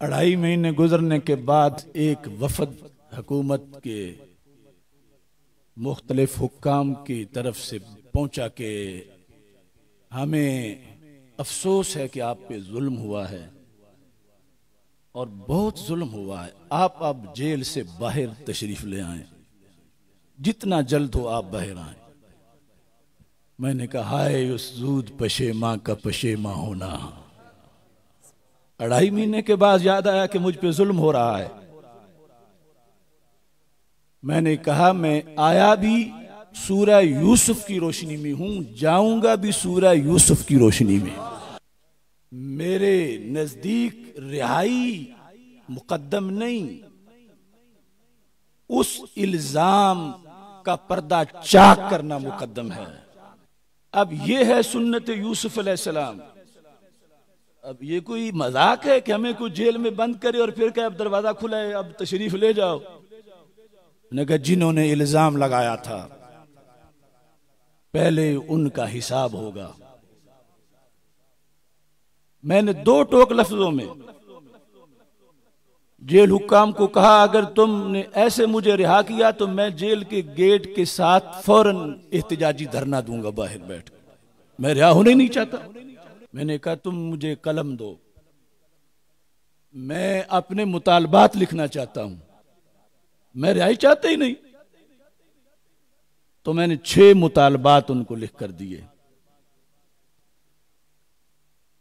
2.5 महीने गुजरने के बाद एक वफद हुकूमत के मुख्तलिफ हुक्काम की तरफ से पहुंचा के हमें अफसोस है कि आप पे जुल्म हुआ है और बहुत जुल्म हुआ है, आप अब जेल से बाहर तशरीफ ले आए, जितना जल्द हो आप बाहर आए। मैंने कहा हाय उस जूद पशेमा का पशेमा होना। 2.5 महीने के बाद याद आया कि मुझ पे जुल्म हो रहा है। मैंने कहा मैं आया भी सूरह यूसुफ की रोशनी में हूं, जाऊंगा भी सूरह यूसुफ की रोशनी में। मेरे नजदीक रिहाई मुकद्दम नहीं, उस इल्जाम का पर्दा चाक करना मुकद्दम है। अब यह है सुन्नत यूसुफ अलैहिस्सलाम। अब ये कोई मजाक है कि हमें कोई जेल में बंद करे और फिर क्या अब दरवाजा खुला है अब तशरीफ ले जाओ। नगर जिन्होंने इल्जाम लगाया था पहले उनका हिसाब होगा। मैंने 2 टोक लफ्जों में जेल हुक्काम को कहा अगर तुमने ऐसे मुझे रिहा किया तो मैं जेल के गेट के साथ फौरन एहतजाजी धरना दूंगा बाहर बैठ कर, मैं रिहा होने नहीं चाहता। मैंने कहा तुम मुझे कलम दो, मैं अपने मुतालबात लिखना चाहता हूं, मैं रिहाई चाहता ही नहीं। तो मैंने 6 मुतालबात उनको लिख कर दिए।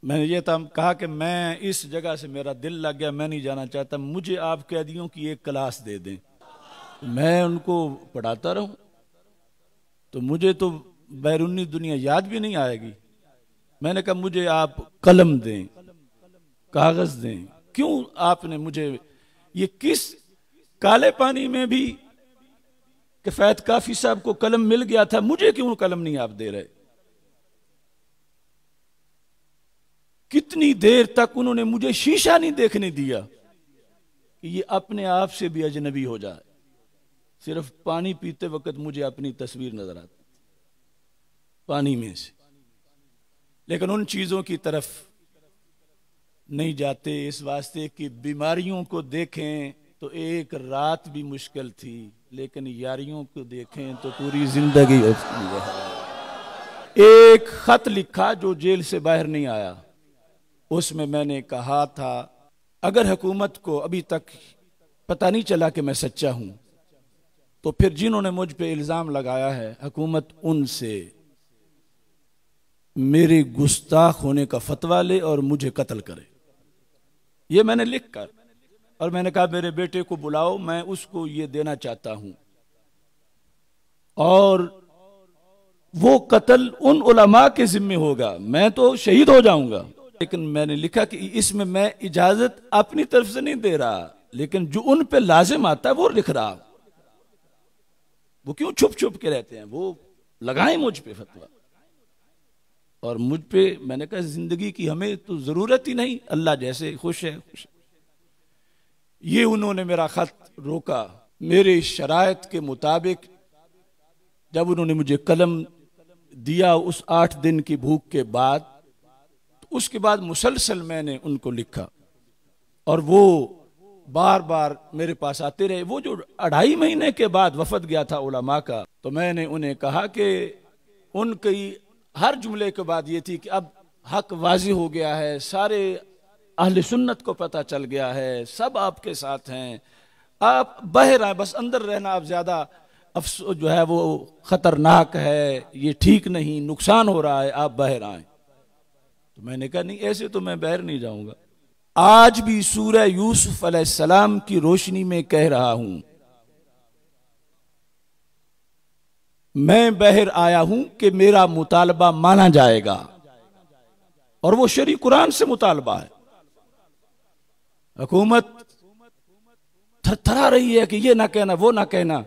मैंने ये कहा कि मैं इस जगह से मेरा दिल लग गया, मैं नहीं जाना चाहता, मुझे आप कैदियों की एक क्लास दे दें, मैं उनको पढ़ाता रहूं, तो मुझे तो बैरूनी दुनिया याद भी नहीं आएगी। मैंने कहा मुझे आप कलम दें, कागज दें। क्यों आपने मुझे ये किस काले पानी में भी किफायत काफी साहब को कलम मिल गया था, मुझे क्यों कलम नहीं आप दे रहे? कितनी देर तक उन्होंने मुझे शीशा नहीं देखने दिया कि ये अपने आप से भी अजनबी हो जाए। सिर्फ पानी पीते वक्त मुझे अपनी तस्वीर नजर आती पानी में से, लेकिन उन चीजों की तरफ नहीं जाते इस वास्ते कि बीमारियों को देखें तो एक रात भी मुश्किल थी, लेकिन यारियों को देखें तो पूरी जिंदगी है। एक खत लिखा जो जेल से बाहर नहीं आया, उसमें मैंने कहा था अगर हुकूमत को अभी तक पता नहीं चला कि मैं सच्चा हूं तो फिर जिन्होंने मुझ पे इल्जाम लगाया है हुकूमत उनसे मेरे गुस्ताख होने का फतवा ले और मुझे कत्ल करे। ये मैंने लिख कर, और मैंने कहा मेरे बेटे को बुलाओ, मैं उसको ये देना चाहता हूं और वो कत्ल उन उलमा के जिम्मे होगा, मैं तो शहीद हो जाऊंगा। लेकिन मैंने लिखा कि इसमें मैं इजाजत अपनी तरफ से नहीं दे रहा, लेकिन जो उन पे लाजिम आता है वो लिख रहा। वो क्यों छुप छुप के रहते हैं, वो लगाएं मुझ पे फतवा। और मुझ पे मैंने कहा जिंदगी की हमें तो जरूरत ही नहीं, अल्लाह जैसे खुश है खुश। ये उन्होंने मेरा खत रोका। मेरे शरायत के मुताबिक जब उन्होंने मुझे कलम दिया उस 8 दिन की भूख के बाद, उसके बाद मुसलसल मैंने उनको लिखा और वो बार बार मेरे पास आते रहे। वो जो 2.5 महीने के बाद वफद गया था उलमा का, तो मैंने उन्हें कहा कि उनकी हर जुमले के बाद ये थी कि अब हक वाजी हो गया है, सारे अहले सुन्नत को पता चल गया है, सब आपके साथ हैं, आप बाहर आए, बस अंदर रहना अब ज्यादा अफसोस जो है वो खतरनाक है, ये ठीक नहीं, नुकसान हो रहा है, आप बाहर आए। तो मैंने कहा नहीं, ऐसे तो मैं बाहर नहीं जाऊंगा। आज भी सूरह यूसुफ अलैहिस्सलाम की रोशनी में कह रहा हूं, मैं बाहर आया हूं कि मेरा मुतालबा माना जाएगा, और वो शरी कुरान से मुतालबा है। हुकूमत थरथरा रही है कि ये ना कहना वो ना कहना,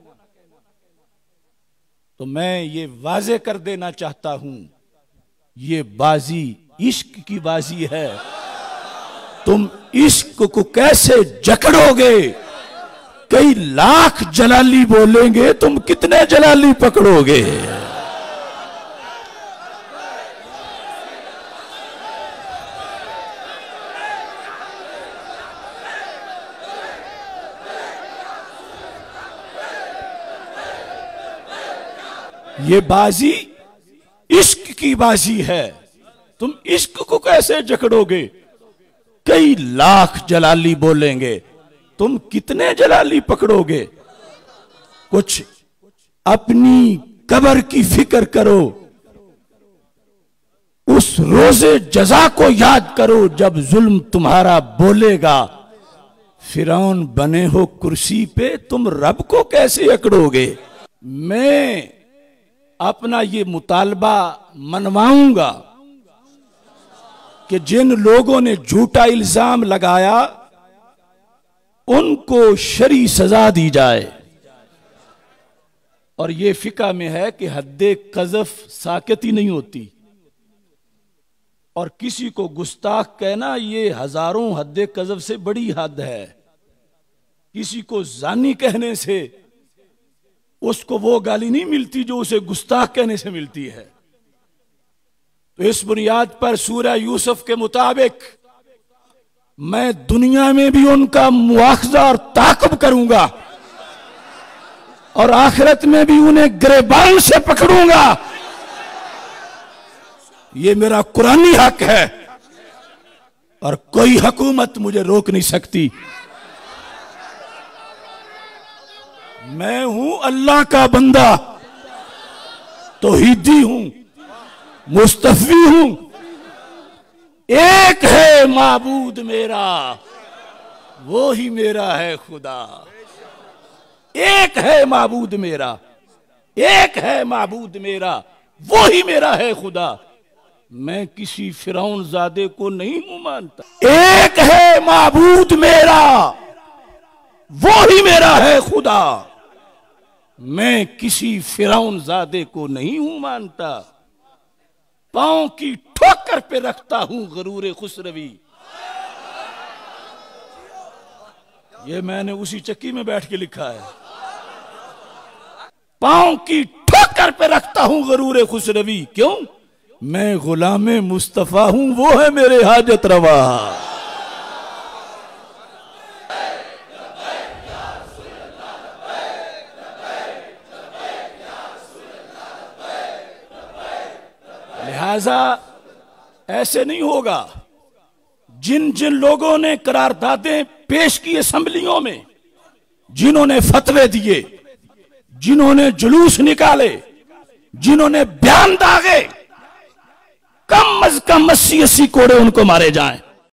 तो मैं ये वाजे कर देना चाहता हूं, ये बाजी इश्क की बाजी है। तुम इश्क को कैसे जकड़ोगे? कई लाख जलाली बोलेंगे, तुम कितने जलाली पकड़ोगे? ये बाजी इश्क की बाजी है, तुम इश्क को कैसे जकड़ोगे? कई लाख जलाली बोलेंगे, तुम कितने जलाली पकड़ोगे? कुछ अपनी कब्र की फिक्र करो, उस रोजे जजा को याद करो जब जुल्म तुम्हारा बोलेगा। फिरौन बने हो कुर्सी पे, तुम रब को कैसे अकड़ोगे? मैं अपना ये मुतालबा मनवाऊंगा कि जिन लोगों ने झूठा इल्जाम लगाया उनको शरी सजा दी जाए। और ये फिका में है कि हद्दे कज़फ साकित ही नहीं होती, और किसी को गुस्ताख कहना ये हजारों हद्दे कज़फ से बड़ी हद है। किसी को जानी कहने से उसको वो गाली नहीं मिलती जो उसे गुस्ताख कहने से मिलती है। तो इस बुनियाद पर सूरह यूसुफ के मुताबिक मैं दुनिया में भी उनका मुआखजा और ताक़ब करूंगा और आखिरत में भी उन्हें गिरबान से पकड़ूंगा। ये मेरा कुरानी हक है और कोई हुकूमत मुझे रोक नहीं सकती। मैं हूं अल्लाह का बंदा, तौहीदी हूं, मुस्तफी हूं। एक है माबूद मेरा, वो ही मेरा है खुदा। एक है माबूद मेरा, एक है माबूद मेरा, वो ही मेरा है खुदा। मैं किसी फिरौन ज़ादे को नहीं हूं मानता। एक है माबूद मेरा, वो ही मेरा है खुदा। मैं किसी फिरौन ज़ादे को नहीं हूं मानता। पांव की ठोकर पे रखता हूं गरूर खुसरवी। ये मैंने उसी चक्की में बैठ के लिखा है। पांव की ठोकर पे रखता हूं गरूर खुसरवी। क्यों? मैं गुलामे मुस्तफा हूं, वो है मेरे हाजत रवा। लिहाजा ऐसे नहीं होगा। जिन जिन लोगों ने करारदादें पेश की असेंबलियों में, जिन्होंने फतवे दिए, जिन्होंने जुलूस निकाले, जिन्होंने बयान दागे, कम अज कम 80-80 कोड़े उनको मारे जाएं।